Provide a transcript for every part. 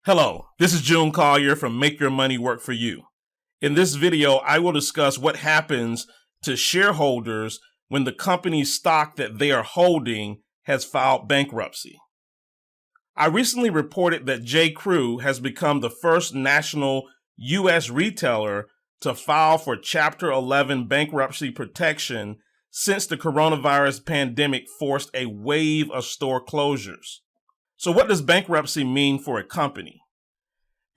Hello, this is June Collier from Make Your Money Work For You. In this video, I will discuss what happens to shareholders when the company's stock that they are holding has filed bankruptcy. I recently reported that J.Crew has become the first national U.S. retailer to file for Chapter 11 bankruptcy protection since the coronavirus pandemic forced a wave of store closures. So what does bankruptcy mean for a company?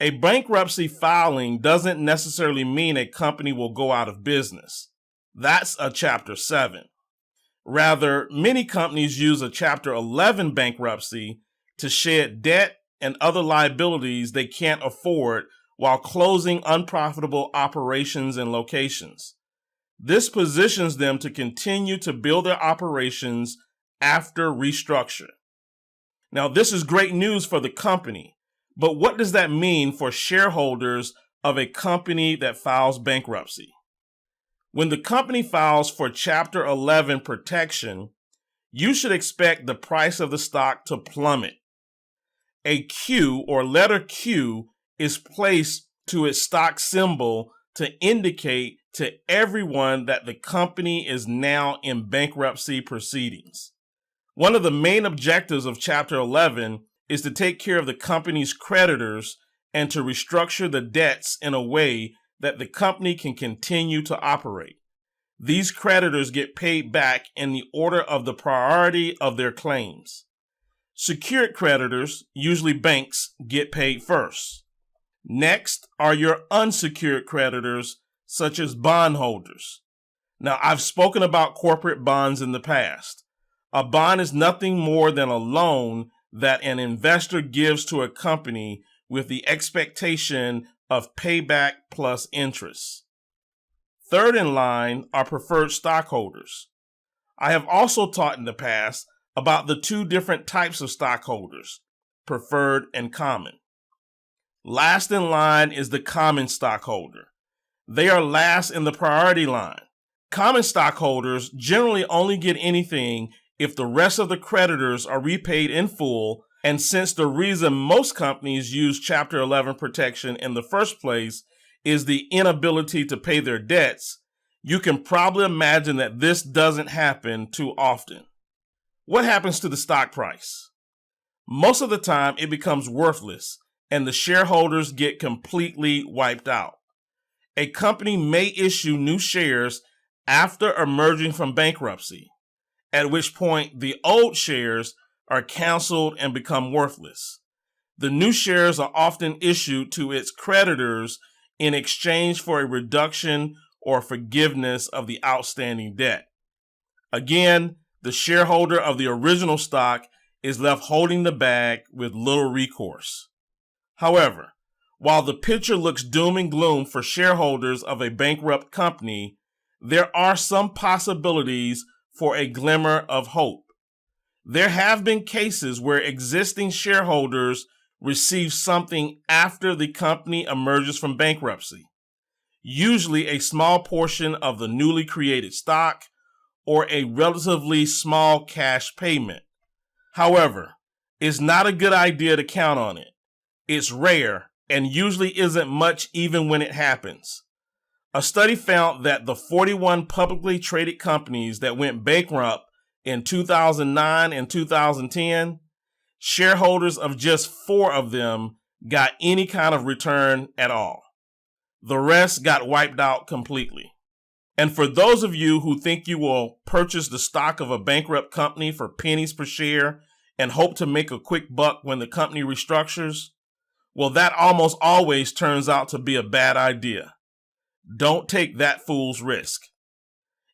A bankruptcy filing doesn't necessarily mean a company will go out of business. That's a Chapter 7. Rather, many companies use a Chapter 11 bankruptcy to shed debt and other liabilities they can't afford while closing unprofitable operations and locations. This positions them to continue to build their operations after restructure. Now, this is great news for the company, but what does that mean for shareholders of a company that files bankruptcy? When the company files for Chapter 11 protection, you should expect the price of the stock to plummet. A Q or letter Q is placed to its stock symbol to indicate to everyone that the company is now in bankruptcy proceedings. One of the main objectives of Chapter 11 is to take care of the company's creditors and to restructure the debts in a way that the company can continue to operate. These creditors get paid back in the order of the priority of their claims. Secured creditors, usually banks, get paid first. Next are your unsecured creditors, such as bondholders. Now, I've spoken about corporate bonds in the past. A bond is nothing more than a loan that an investor gives to a company with the expectation of payback plus interest. Third in line are preferred stockholders. I have also taught in the past about the two different types of stockholders, preferred and common. Last in line is the common stockholder. They are last in the priority line. Common stockholders generally only get anything if the rest of the creditors are repaid in full, and since the reason most companies use Chapter 11 protection in the first place is the inability to pay their debts, you can probably imagine that this doesn't happen too often. What happens to the stock price? Most of the time, it becomes worthless, and the shareholders get completely wiped out. A company may issue new shares after emerging from bankruptcy, at which point the old shares are canceled and become worthless. The new shares are often issued to its creditors in exchange for a reduction or forgiveness of the outstanding debt. Again, the shareholder of the original stock is left holding the bag with little recourse. However, while the picture looks doom and gloom for shareholders of a bankrupt company, there are some possibilities for a glimmer of hope. There have been cases where existing shareholders receive something after the company emerges from bankruptcy, usually a small portion of the newly created stock or a relatively small cash payment. However, it's not a good idea to count on it. It's rare and usually isn't much even when it happens. A study found that the 41 publicly traded companies that went bankrupt in 2009 and 2010, shareholders of just 4 of them got any kind of return at all. The rest got wiped out completely. And for those of you who think you will purchase the stock of a bankrupt company for pennies per share and hope to make a quick buck when the company restructures, well, that almost always turns out to be a bad idea. Don't take that fool's risk.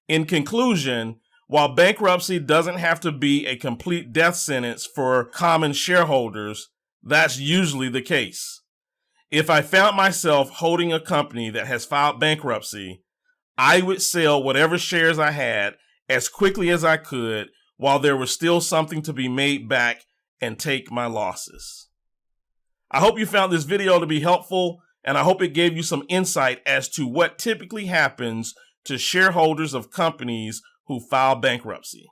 In conclusion, while bankruptcy doesn't have to be a complete death sentence for common shareholders, that's usually the case. If I found myself holding a company that has filed bankruptcy, I would sell whatever shares I had as quickly as I could while there was still something to be made back and take my losses. I hope you found this video to be helpful, and I hope it gave you some insight as to what typically happens to shareholders of companies who file bankruptcy.